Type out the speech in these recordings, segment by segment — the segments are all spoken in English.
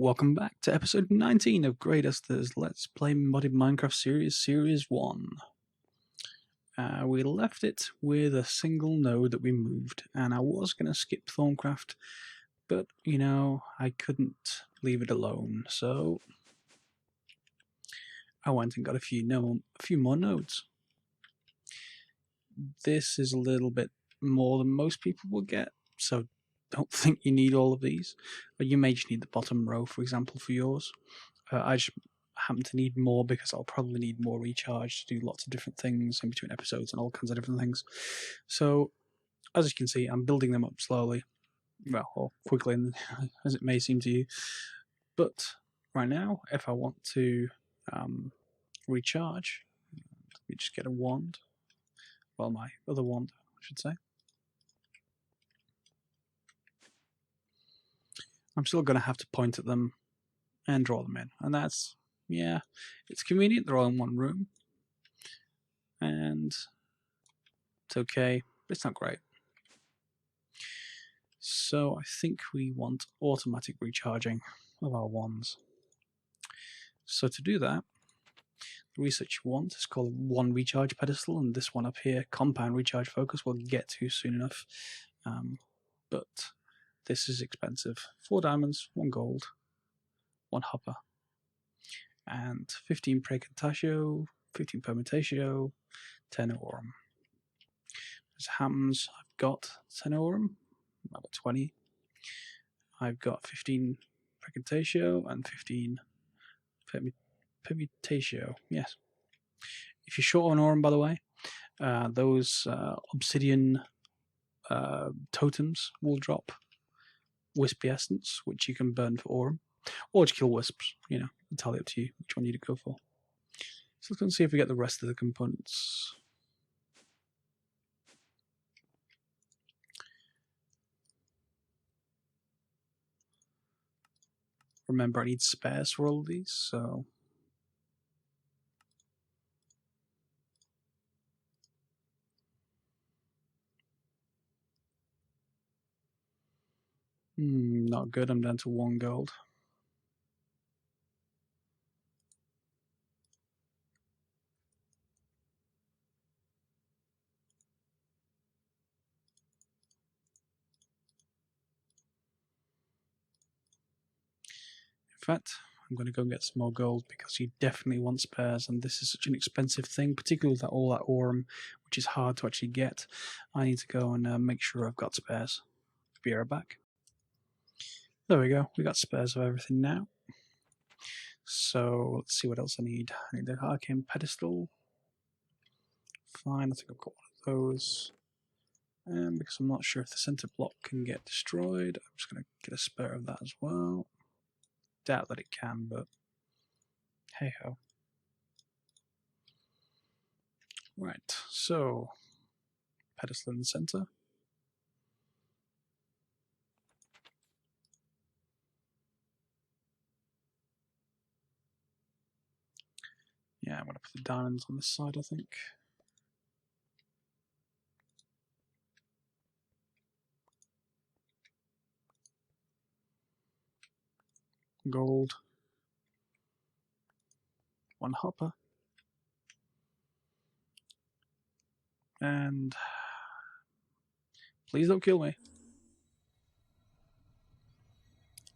Welcome back to episode 19 of Greatest Let's Play Modded Minecraft Series 1. We left it with a single node that we moved, and I was going to skip Thorncraft, but, I couldn't leave it alone, so I went and got a few more nodes. This is a little bit more than most people will get, so don't think you need all of these, but you may just need the bottom row, for example, for yours. I just happen to need more because I'll probably need more recharge to do lots of different things in between episodes and all kinds of different things. So, as you can see, I'm building them up slowly, well, or quickly, as it may seem to you. But right now, if I want to recharge, let me just get a wand. Well, my other wand, I should say. I'm still going to have to point at them and draw them in. And that's, yeah, it's convenient. They're all in one room. And it's okay, but it's not great. So I think we want automatic recharging of our wands. So to do that, the research you want is called one recharge pedestal, and this one up here, compound recharge focus, we'll get to soon enough. But this is expensive. 4 diamonds, 1 gold, 1 hopper, and 15 precontatio, 15 permutatio, 10 aurum. As it happens, I've got 10 aurum, I've got 20. I've got 15 precontatio and 15 permutatio. Yes. If you're short on aurum, by the way, those obsidian totems will drop wispy essence, which you can burn for aurum, or to kill wisps. Entirely up to you which one you to go for. So let's go and see if we get the rest of the components. Remember, I need spares for all of these, so not good. I'm down to 1 gold. In fact, I'm going to go and get some more gold because you definitely want spares, and this is such an expensive thing, particularly with all that aurum, which is hard to actually get. I need to go and make sure I've got spares. Be right back. There we go. We got spares of everything now. So let's see what else I need. I need the arcane pedestal. Fine, I think I've got one of those. And because I'm not sure if the center block can get destroyed, I'm just going to get a spare of that as well. Doubt that it can, but hey ho. Right, so pedestal in the center. Yeah, I'm going to put the diamonds on this side, I think. Gold. 1 hopper. And please don't kill me.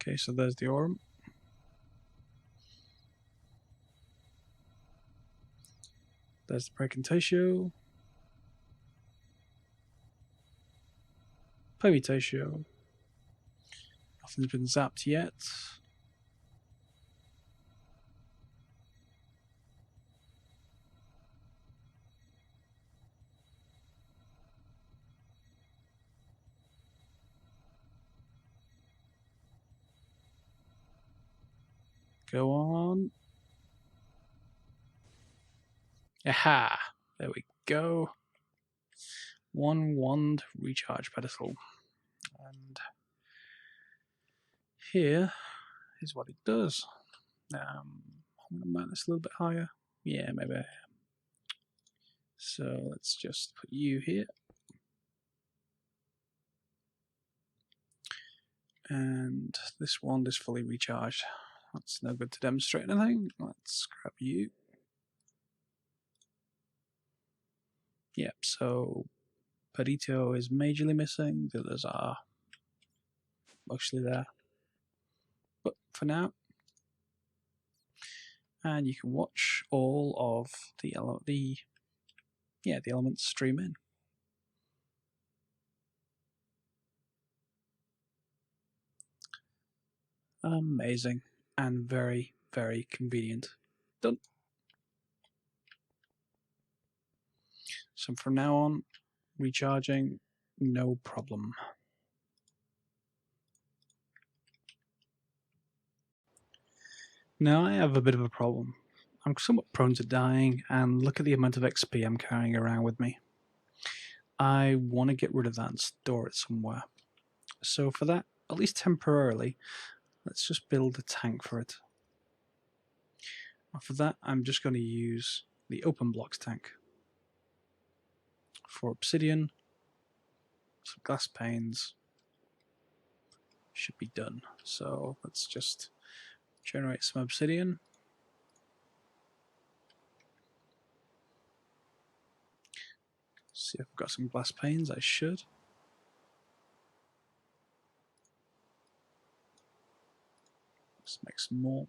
Okay, so there's the aurum. There's the precontatio. Permutatio. Nothing's been zapped yet. Go on. Aha! There we go. 1 wand recharge pedestal. And here is what it does. I'm going to mount this a little bit higher. Yeah, maybe I am. So let's just put you here. And this wand is fully recharged. That's no good to demonstrate anything. Let's grab you. Yep, so Perito is majorly missing. The others are mostly there. But for now, and you can watch all of the elements stream in. Amazing and very, very convenient. Done. So from now on, recharging, no problem. Now I have a bit of a problem. I'm somewhat prone to dying, and look at the amount of XP I'm carrying around with me. I want to get rid of that and store it somewhere. So for that, at least temporarily, let's just build a tank for it. And for that, I'm just going to use the open blocks tank. For obsidian, some glass panes should be done. So let's just generate some obsidian. See if I've got some glass panes. I should. Let's make some more.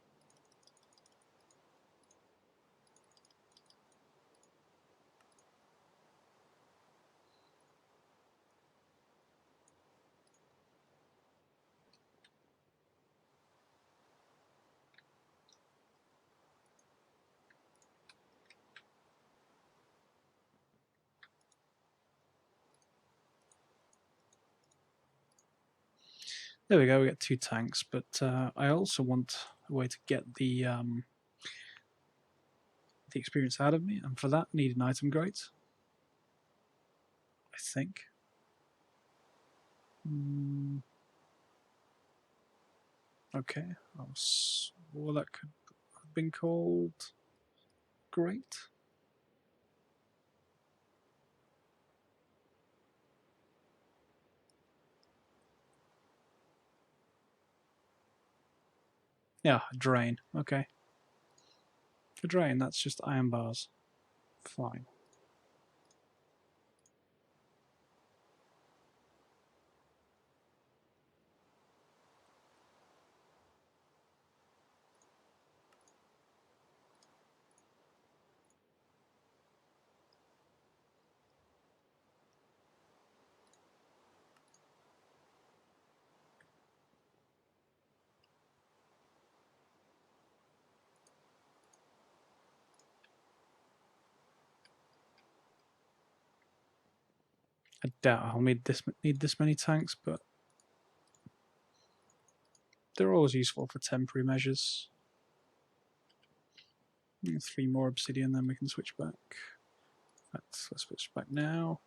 There we go, we get 2 tanks, but I also want a way to get the experience out of me, and for that I need an item grate, I think. Okay, well, that could have been called grate. Yeah, drain. Okay. For drain, that's just iron bars. Fine. I doubt I'll need this many tanks, but they're always useful for temporary measures. 3 more obsidian, then we can switch back. Let's switch back now.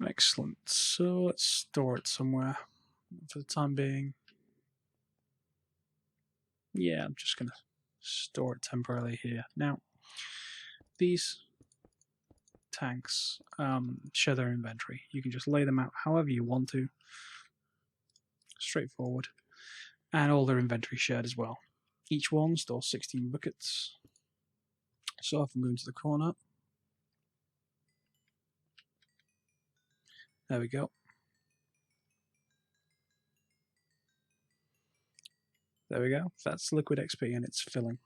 Excellent. So let's store it somewhere for the time being. Yeah, I'm just going to store it temporarily here. Now, these tanks share their inventory. You can just lay them out however you want to. Straightforward. And all their inventory shared as well. Each one stores 16 buckets. So if I move to the corner, there we go. There we go. That's liquid XP and it's filling.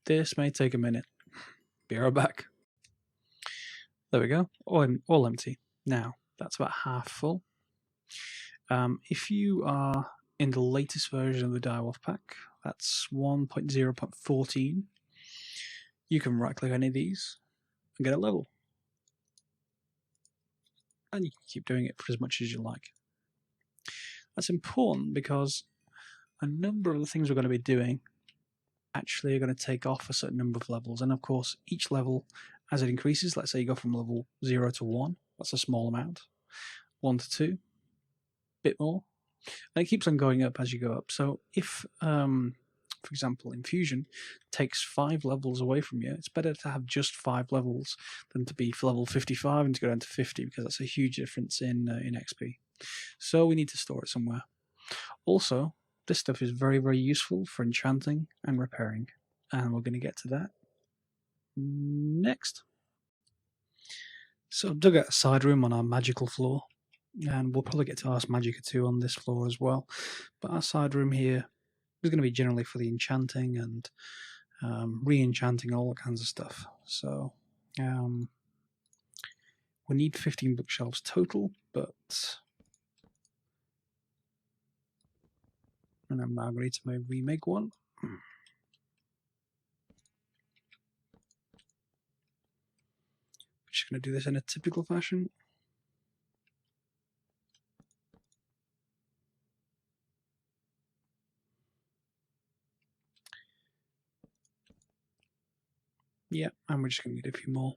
This may take a minute. Be right back. There we go. All empty. Now, that's about half full. If you are in the latest version of the Direwolf pack, that's 1.0.14, you can right click any of these and get a level. And you can keep doing it for as much as you like. That's important because a number of the things we're going to be doing actually are going to take off a certain number of levels, and of course each level as it increases, let's say you go from level 0 to 1, that's a small amount, 1 to 2, bit more, and it keeps on going up as you go up. So if, for example, infusion takes 5 levels away from you, it's better to have just 5 levels than to be level 55 and to go down to 50, because that's a huge difference in XP. So we need to store it somewhere. Also, this stuff is very, very useful for enchanting and repairing, and we're going to get to that next. So I've dug out a side room on our magical floor, and we'll probably get to Ars Magica 2 on this floor as well. But our side room here is going to be generally for the enchanting and re-enchanting, all that kinds of stuff. So we need 15 bookshelves total, but and I'm now going to remake one. Just going to do this in a typical fashion. Yeah, and we're just going to need a few more.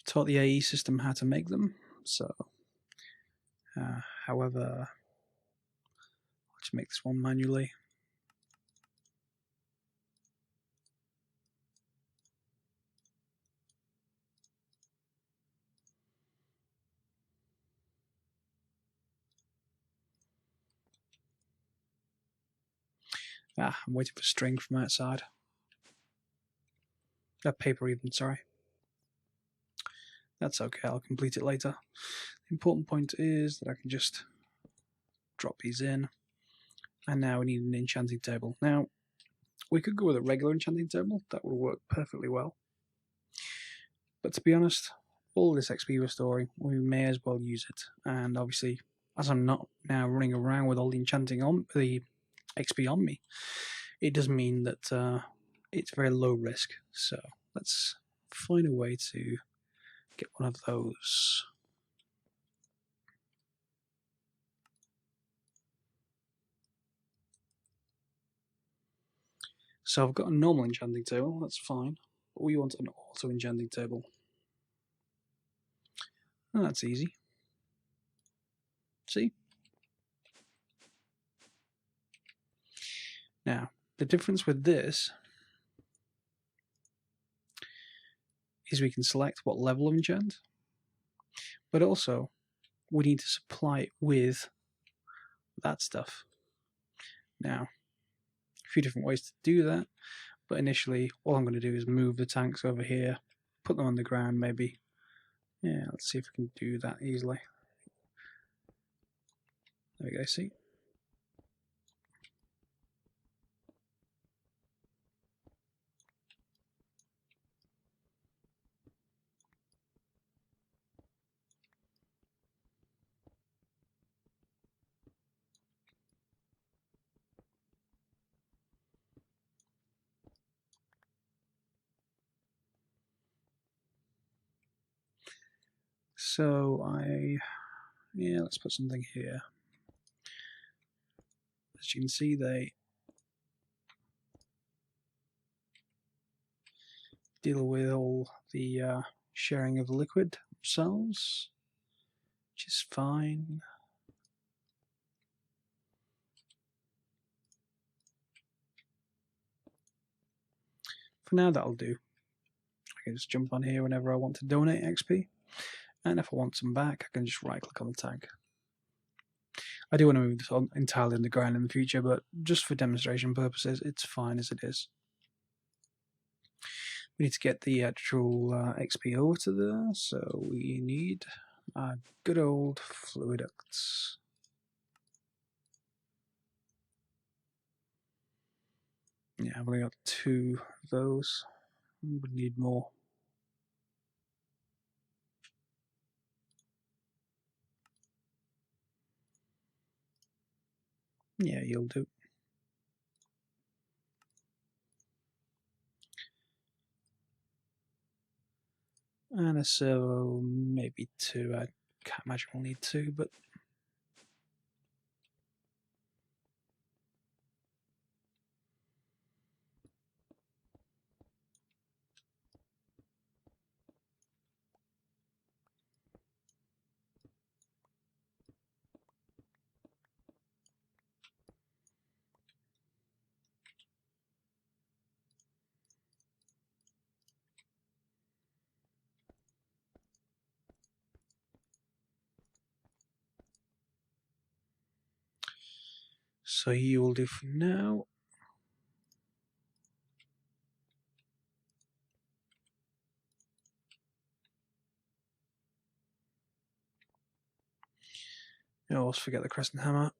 Taught the AE system how to make them, so however, let's make this one manually. I'm waiting for string from outside. Paper even, sorry. That's okay, I'll complete it later. The important point is that I can just drop these in. And now we need an enchanting table. Now, we could go with a regular enchanting table. That would work perfectly well. But to be honest, all this XP we're storing, we may as well use it. And obviously, as I'm not now running around with all the enchanting on the XP on me, it does mean that it's very low risk. So let's find a way to get one of those. So I've got a normal enchanting table, that's fine. But we want an auto enchanting table. And that's easy. See? Now, the difference with this is we can select what level of enchant, but also we need to supply it with that stuff. Now, a few different ways to do that, but initially all I'm going to do is move the tanks over here, put them on the ground maybe. Yeah, let's see if we can do that easily. There we go, see? So let's put something here. As you can see, they deal with all the sharing of liquid themselves, which is fine. For now, that'll do. I can just jump on here whenever I want to donate XP, and if I want some back, I can just right-click on the tag. I do want to move this on entirely on the ground in the future, but just for demonstration purposes, it's fine as it is. We need to get the actual XP over to there, so we need good old fluiducts. Yeah, I've only got 2 of those. We would need more. Yeah, you'll do. And a servo, maybe 2. I can't imagine we'll need 2, but So you will do for now. I always forget the crescent hammer.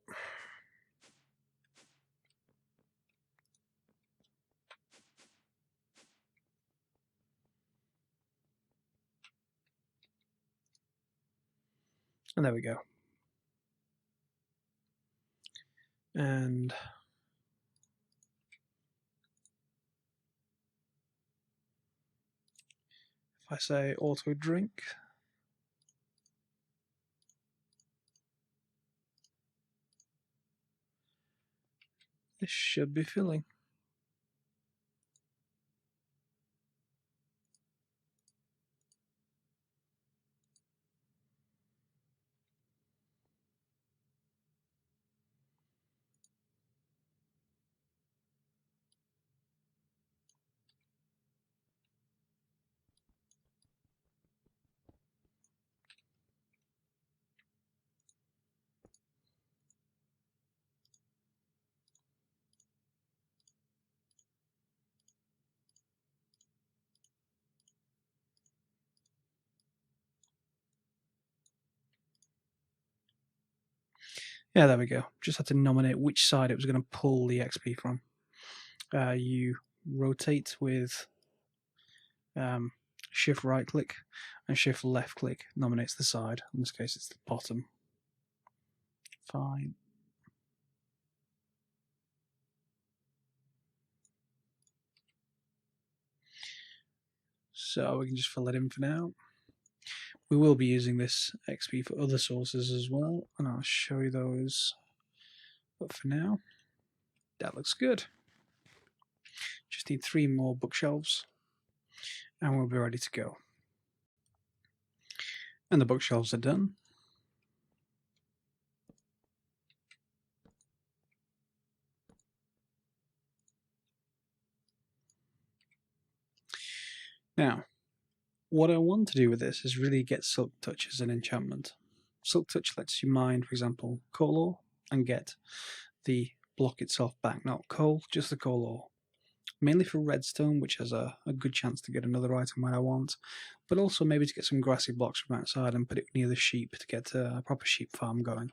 And there we go. And if I say auto drink, this should be filling. Yeah, there we go. Just had to nominate which side it was going to pull the XP from. You rotate with shift right click, and shift left click nominates the side. In this case, it's the bottom. Fine. So we can just fill that in for now. We will be using this XP for other sources as well, and I'll show you those. But for now, that looks good. Just need 3 more bookshelves, and we'll be ready to go. And the bookshelves are done. Now, what I want to do with this is really get Silk Touch as an enchantment. Silk Touch lets you mine, for example, coal ore and get the block itself back. Not coal, just the coal ore. Mainly for redstone, which has a good chance to get another item when I want, but also maybe to get some grassy blocks from outside and put it near the sheep to get a proper sheep farm going.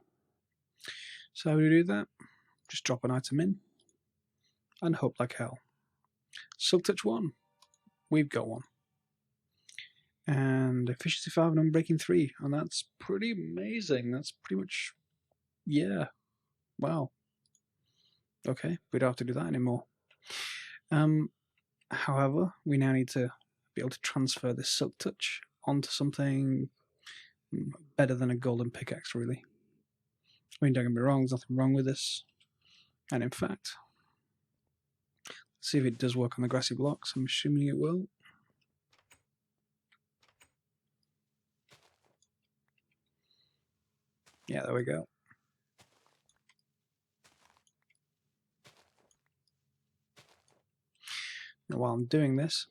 So how do we do that? Just drop an item in and hope like hell. Silk Touch 1. We've got one. And efficiency 5 and unbreaking 3, and that's pretty amazing. That's pretty much, yeah, wow. Okay, we don't have to do that anymore. However, we now need to be able to transfer this Silk Touch onto something better than a golden pickaxe, really. I mean, don't get me wrong, there's nothing wrong with this. And in fact, let's see if it does work on the grassy blocks. I'm assuming it will. Yeah, there we go. Now, while I'm doing this,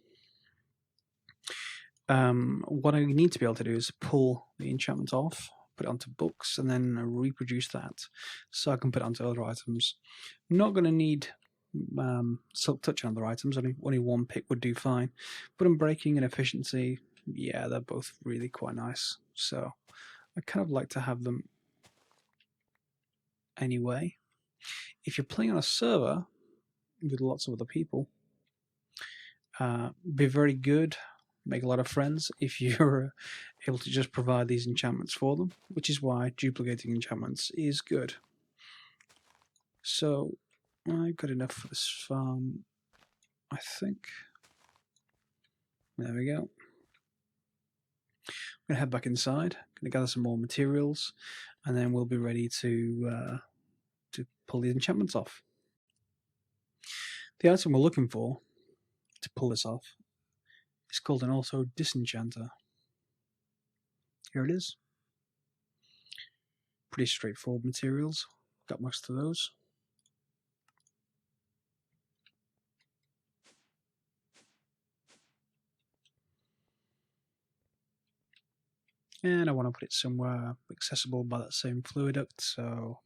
what I need to be able to do is pull the enchantment off, put it onto books, and then reproduce that so I can put it onto other items. I'm not going to need Silk Touch on other items, only 1 pick would do fine. But unbreaking and efficiency, yeah, they're both really quite nice. So I kind of like to have them anyway. If you're playing on a server with lots of other people, be very good, make a lot of friends if you're able to just provide these enchantments for them, which is why duplicating enchantments is good. So I've got enough for this farm, I think. There we go. I'm going to head back inside, going to gather some more materials, and then we'll be ready to pull the enchantments off. The item we're looking for to pull this off is called an auto disenchanter. Here it is. Pretty straightforward materials. Got most of those. And I want to put it somewhere accessible by that same fluid duct, so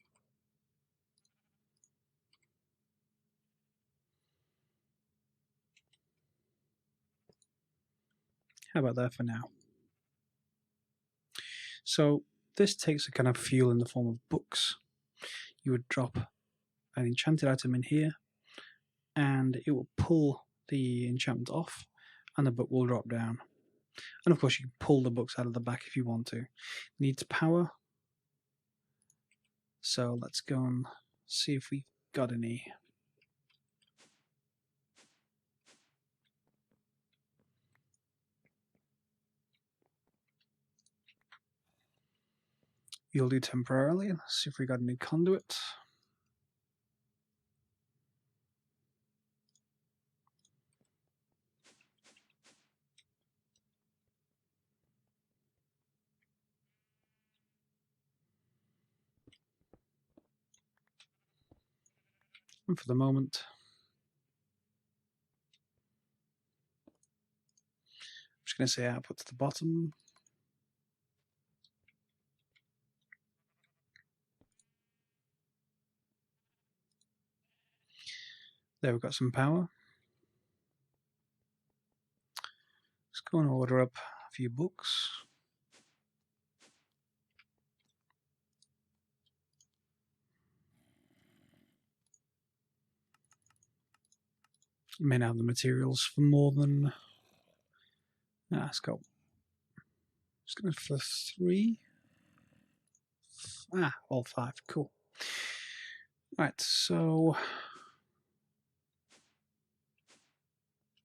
How about that for now? So this takes a kind of fuel in the form of books. You would drop an enchanted item in here, and it will pull the enchantment off, and the book will drop down. And of course, you can pull the books out of the back if you want to. It needs power. So let's go and see if we got any. You'll do temporarily. Let's see if we got any conduit. And for the moment, I'm just going to say output to the bottom. There, we've got some power. Let's go and order up a few books. You may not have the materials for more than. Let's go. Just going for 3. All 5. Cool. Right, so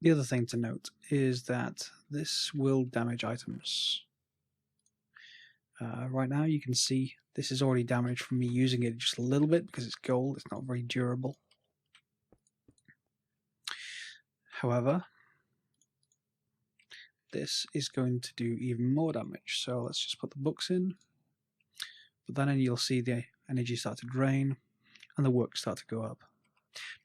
the other thing to note is that this will damage items. Right now you can see this is already damaged from me using it just a little bit because it's gold, it's not very durable. However, this is going to do even more damage. So let's just put the books in. But then you'll see the energy start to drain and the work start to go up.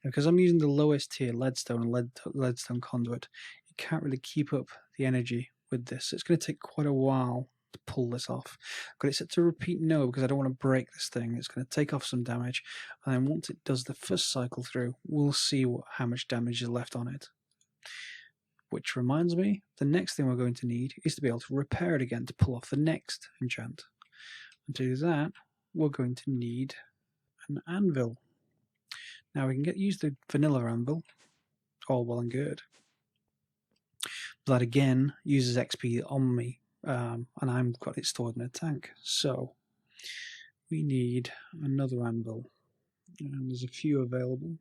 Now, because I'm using the lowest tier leadstone and leadstone conduit, you can't really keep up the energy with this. So it's going to take quite a while to pull this off. I've got it set to repeat no because I don't want to break this thing. It's going to take off some damage, and then once it does the first cycle through, we'll see how much damage is left on it. Which reminds me, the next thing we're going to need is to be able to repair it again to pull off the next enchant. And to do that, we're going to need an anvil. Now we can use the vanilla anvil, all well and good. But that again uses XP on me, and I've got it stored in a tank. So we need another anvil, and there's a few available.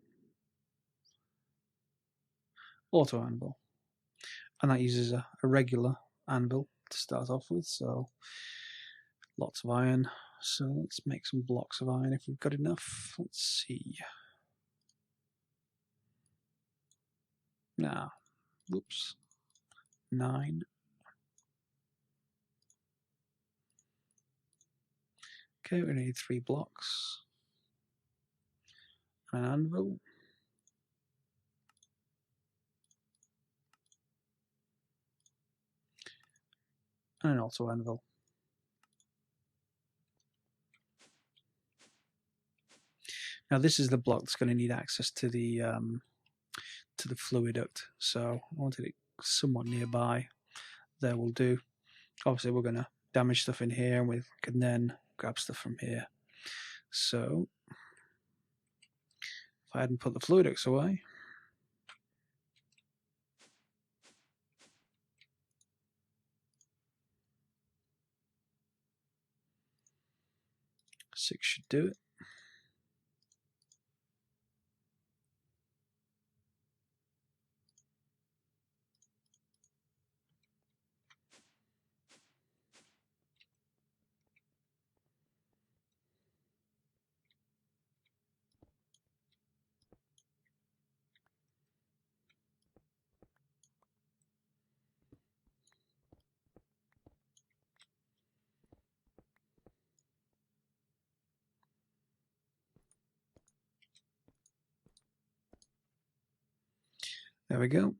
Auto anvil, and that uses a regular anvil to start off with. So lots of iron. So let's make some blocks of iron if we've got enough. Let's see. Now, whoops, 9. Okay, we need 3 blocks. An anvil. And an auto anvil. Now this is the block that's going to need access to the fluid duct, so I wanted it somewhat nearby. There will do. Obviously we're going to damage stuff in here, and we can then grab stuff from here. So if I hadn't put the fluid ducts away, six should do it. There we go.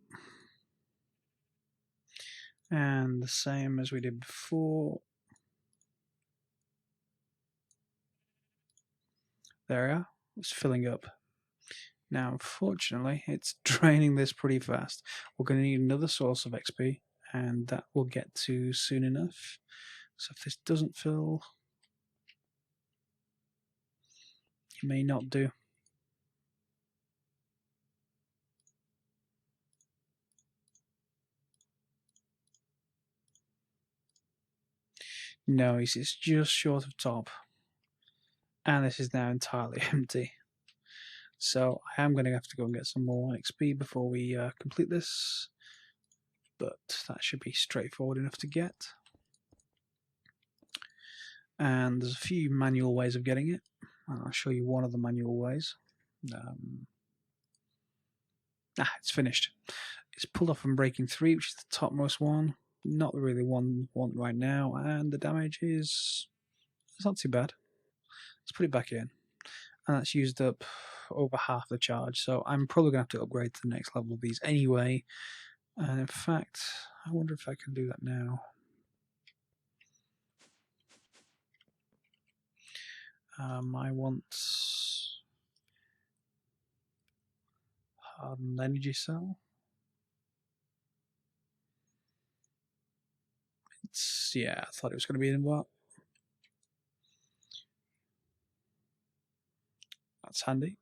And the same as we did before. There we are. It's filling up. Now, unfortunately, it's draining this pretty fast. We're going to need another source of XP, and that we'll get to soon enough. So if this doesn't fill, it may not do. No, it's just short of top. And this is now entirely empty. So I am going to have to go and get some more XP before we complete this. But that should be straightforward enough to get. And there's a few manual ways of getting it. I'll show you one of the manual ways. It's finished. It's pulled off from Breaking 3, which is the topmost one. Not really one I want right now, and the damage is it's not too bad. Let's put it back in. And that's used up over half the charge, so I'm probably going to have to upgrade to the next level of these anyway. And in fact, I wonder if I can do that now. I want hardened energy cell. Yeah, I thought it was going to be in that. That's handy.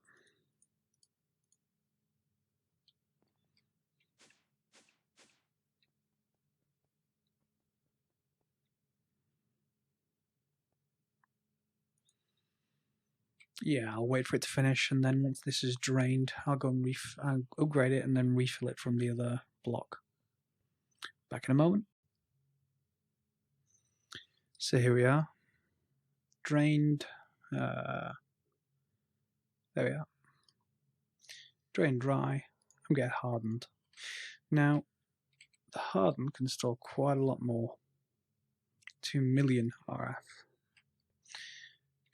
Yeah, I'll wait for it to finish, and then once this is drained, I'll go and upgrade it and then refill it from the other block. Back in a moment. So here we are. Drained. There we are. Drained dry and get hardened. Now, the hardened can store quite a lot more. 2 million RF.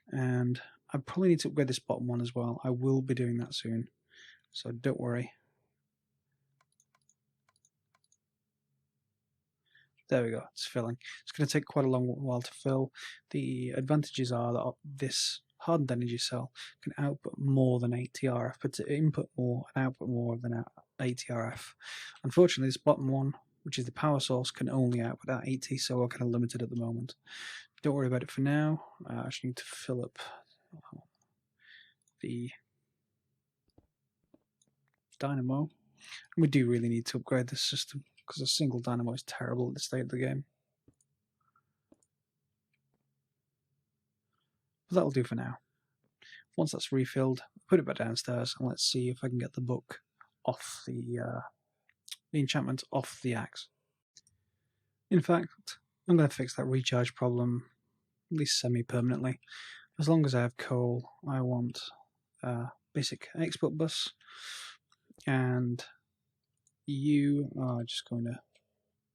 And I probably need to upgrade this bottom one as well. I will be doing that soon, so don't worry. There we go, it's filling. It's going to take quite a long while to fill. The advantages are that this hardened energy cell can output more than 80 RF, but to input more and output more than 80 RF. Unfortunately, this bottom one, which is the power source, can only output at 80, so we're kind of limited at the moment. Don't worry about it for now. I actually need to fill up the dynamo. And we do really need to upgrade this system because a single dynamo is terrible at this state of the game. But that'll do for now. Once that's refilled, put it back downstairs and let's see if I can get the book off the enchantment off the axe. In fact, I'm going to fix that recharge problem, at least semi-permanently. As long as I have coal, I want basic export bus, and you are just going to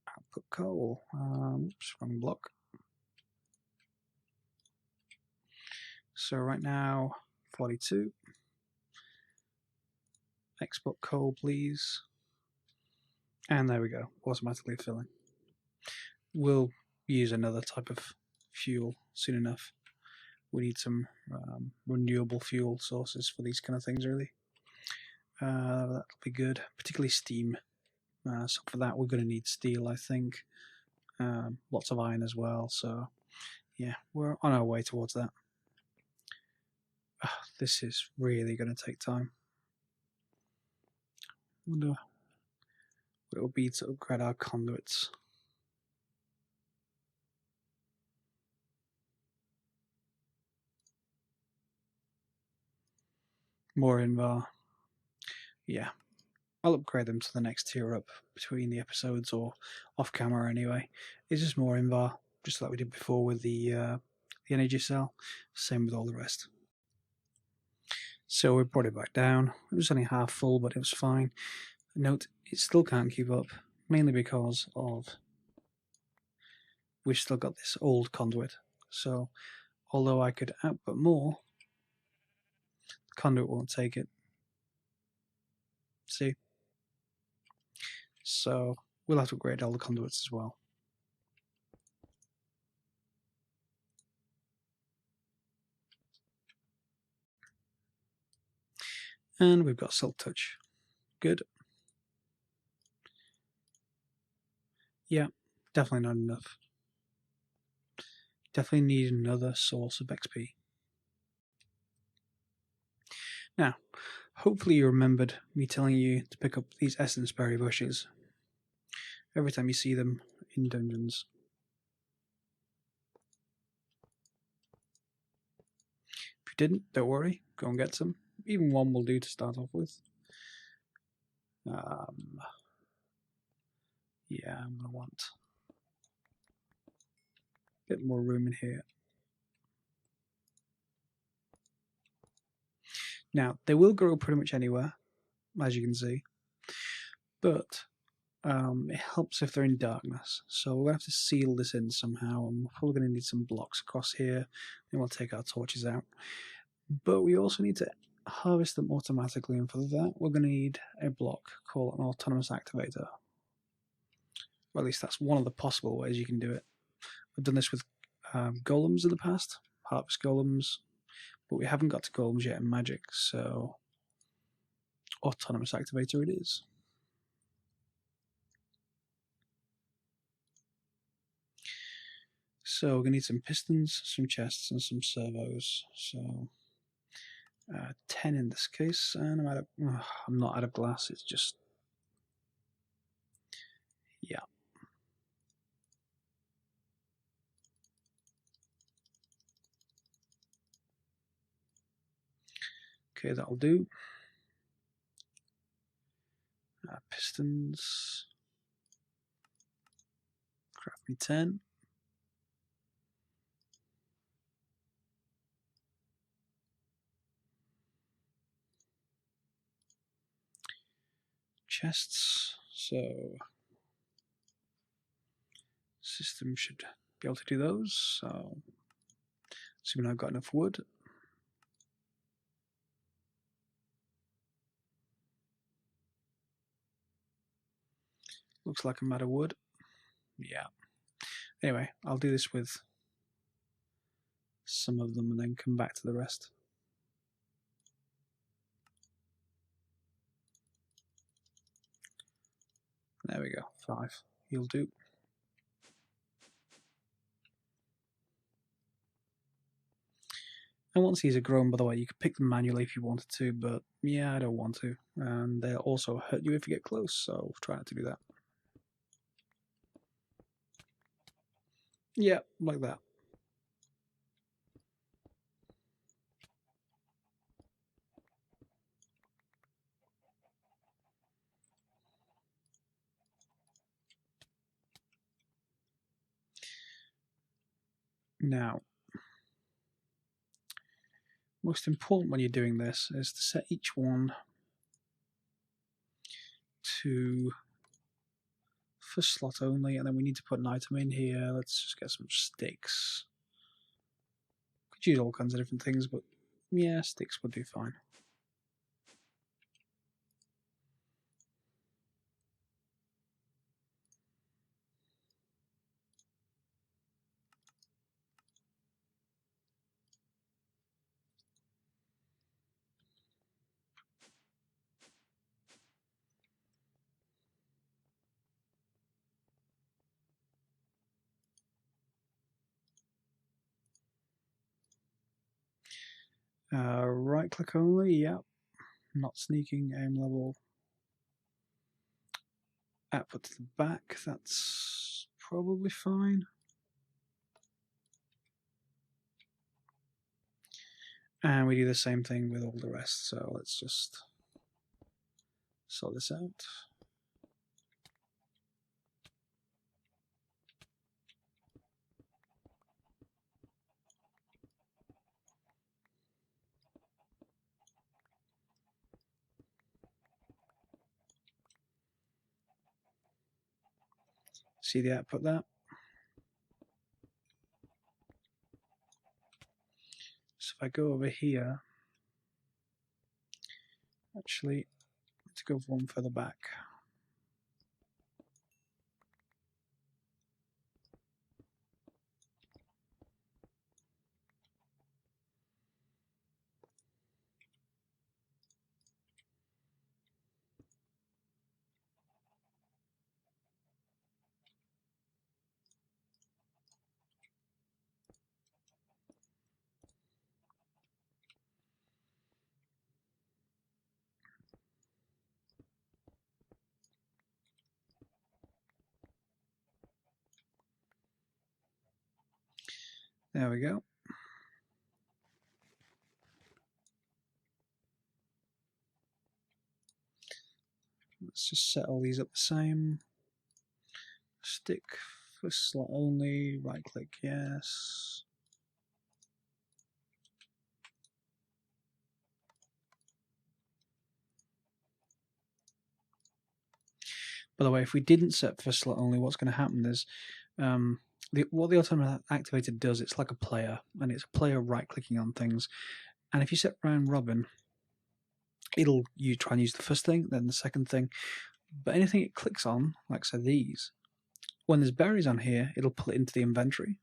output coal. Oops, wrong block. So right now, 42. Export coal, please. And there we go, automatically filling. We'll use another type of fuel soon enough. We need some renewable fuel sources for these kind of things, really. That'll be good, particularly steam. So for that, we're going to need steel, I think. Lots of iron as well. So yeah, we're on our way towards that. This is really going to take time. I wonder what it will be to upgrade our conduits. More invar. Yeah, I'll upgrade them to the next tier up between the episodes or off camera anyway. It's just more invar, just like we did before with the energy cell. Same with all the rest. So we brought it back down. It was only half full, but it was fine. Note, it still can't keep up, mainly because of we've still got this old conduit. So although I could output more, the conduit won't take it. See? So we'll have to upgrade all the conduits as well. And we've got Silk Touch. Good. Yeah, definitely not enough. Definitely need another source of XP. Now, hopefully you remembered me telling you to pick up these essence berry bushes every time you see them in dungeons. If you didn't, don't worry, go and get some. Even one will do to start off with. Yeah, I'm going to want a bit more room in here. Now, they will grow pretty much anywhere, as you can see, but it helps if they're in darkness. So we're going to have to seal this in somehow, and we're probably going to need some blocks across here, and we'll take our torches out. But we also need to harvest them automatically, and for that we're going to need a block called an autonomous activator. Or at least that's one of the possible ways you can do it. I've done this with golems in the past, harvest golems, but we haven't got to golems yet in magic, so autonomous activator it is. So we're going to need some pistons, some chests, and some servos. So 10 in this case, and I'm not out of glass, it's just, yeah. Okay, that'll do. Pistons. Craft me 10. Chests. So system should be able to do those. So assuming I've got enough wood. Looks like I'm out of wood. Yeah. Anyway, I'll do this with some of them and then come back to the rest. There we go. 5. You'll do. And once these are grown, by the way, you can pick them manually if you wanted to, but yeah, I don't want to. And they'll also hurt you if you get close, so try not to do that. Yeah, like that. Now, most important when you're doing this is to set each one to first slot only, and then we need to put an item in here. Let's just get some sticks. Could use all kinds of different things, but yeah, sticks would do fine. Right click only, yep. Not sneaking, aim level. Output to the back, that's probably fine. And we do the same thing with all the rest, so let's just sort this out. See the output there? So if I go over here, actually, let's go one further back. There we go. Let's just set all these up the same. Stick for slot only, right click, yes. By the way, if we didn't set for slot only, what's going to happen is what the automatic activator does, it's like a player, and it's a player right-clicking on things. And if you set round robin, you try and use the first thing, then the second thing. But anything it clicks on, like say these, when there's berries on here, it'll pull it into the inventory,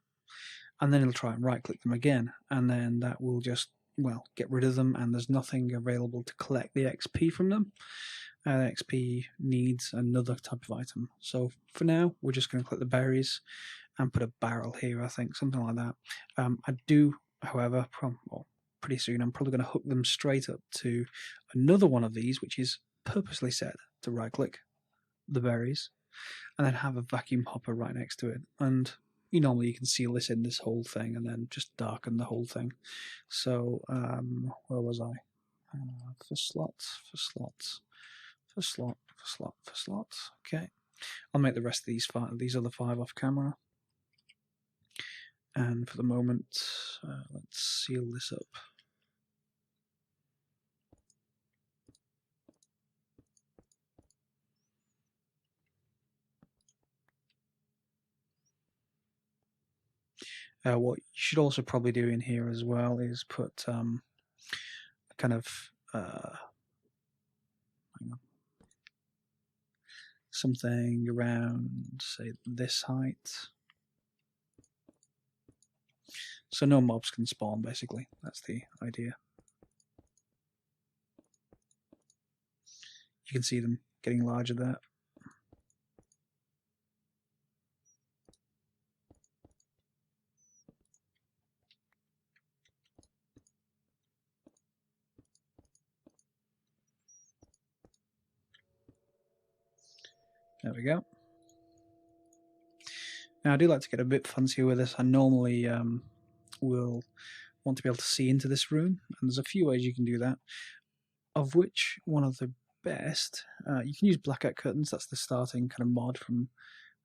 and then it'll try and right-click them again, and then that will just, well, get rid of them, and there's nothing available to collect the XP from them. XP needs another type of item. So for now, we're just going to click the berries and put a barrel here, I think, something like that. I do, however, pretty soon, I'm probably going to hook them straight up to another one of these, which is purposely set to right-click the berries, and then have a vacuum hopper right next to it. And normally you can seal this in this whole thing and then just darken the whole thing. So where was I? For slots. Okay, I'll make the rest of these other 5 off camera. And for the moment, let's seal this up. What you should also probably do in here as well is put kind of something around, say, this height. So no mobs can spawn, basically. That's the idea. You can see them getting larger there. There we go. Now I do like to get a bit fancier with this. I normally will want to be able to see into this room, and there's a few ways you can do that, of which one of the best, you can use blackout curtains. That's the starting kind of mod from,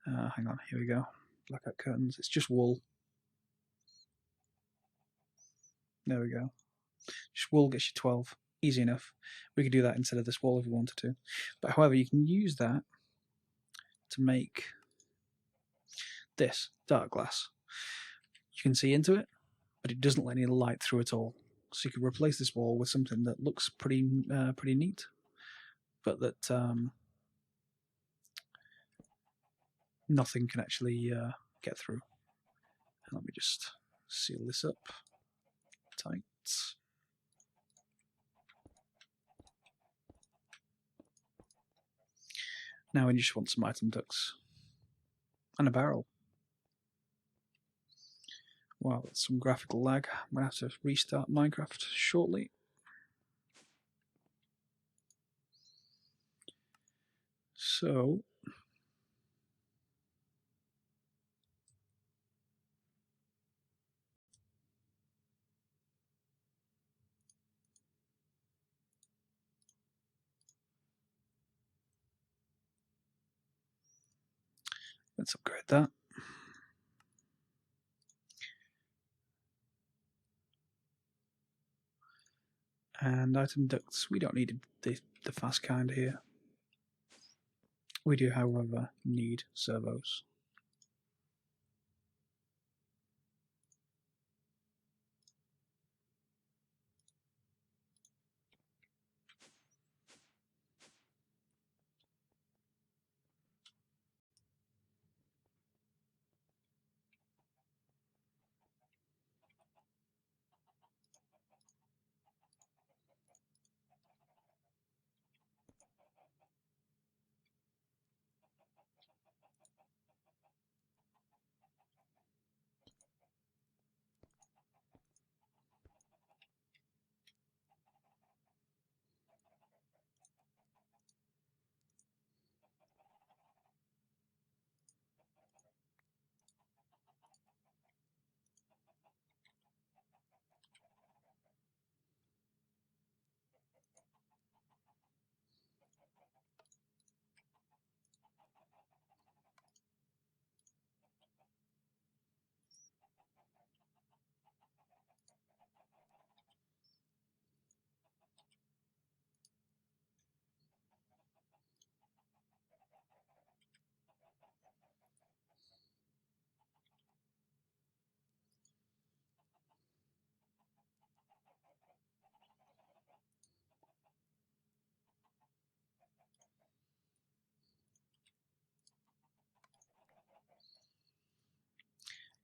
hang on, here we go, blackout curtains. It's just wool. There we go. Just wool gets you 12. Easy enough. We could do that instead of this wall if we wanted to. But however, you can use that to make this dark glass. You can see into it, but it doesn't let any light through at all. So you could replace this wall with something that looks pretty neat, but that nothing can actually get through. And let me just seal this up tight. Now we just want some item ducts and a barrel. Wow, that's some graphical lag. I'm going to have to restart Minecraft shortly. So, let's upgrade that. And item ducts, we don't need the fast kind here. We do, however, need servos.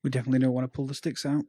We definitely don't want to pull the sticks out.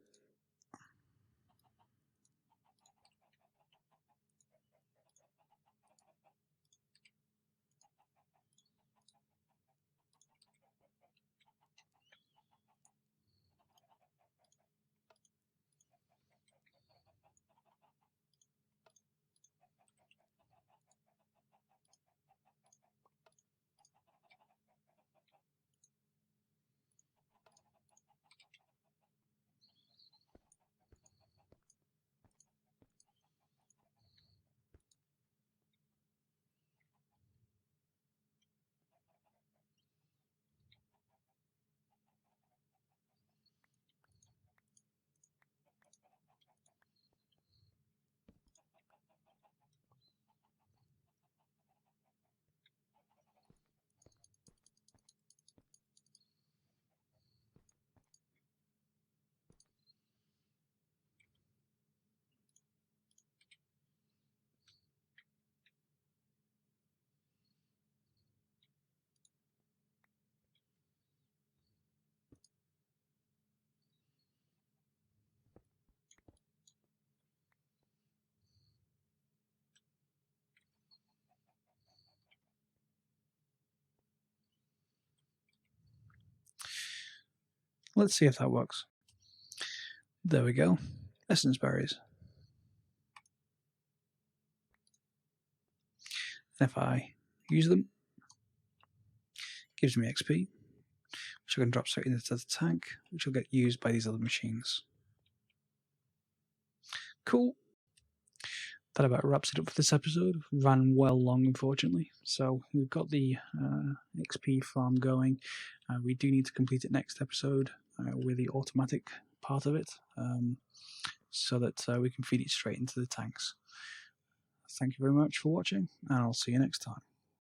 Let's see if that works. There we go. Essence berries. And if I use them, it gives me XP, which I can drop straight into the tank, which will get used by these other machines. Cool. That about wraps it up for this episode. Ran well long, unfortunately. So we've got the XP farm going. We do need to complete it next episode with the automatic part of it, so that we can feed it straight into the tanks. Thank you very much for watching, and I'll see you next time.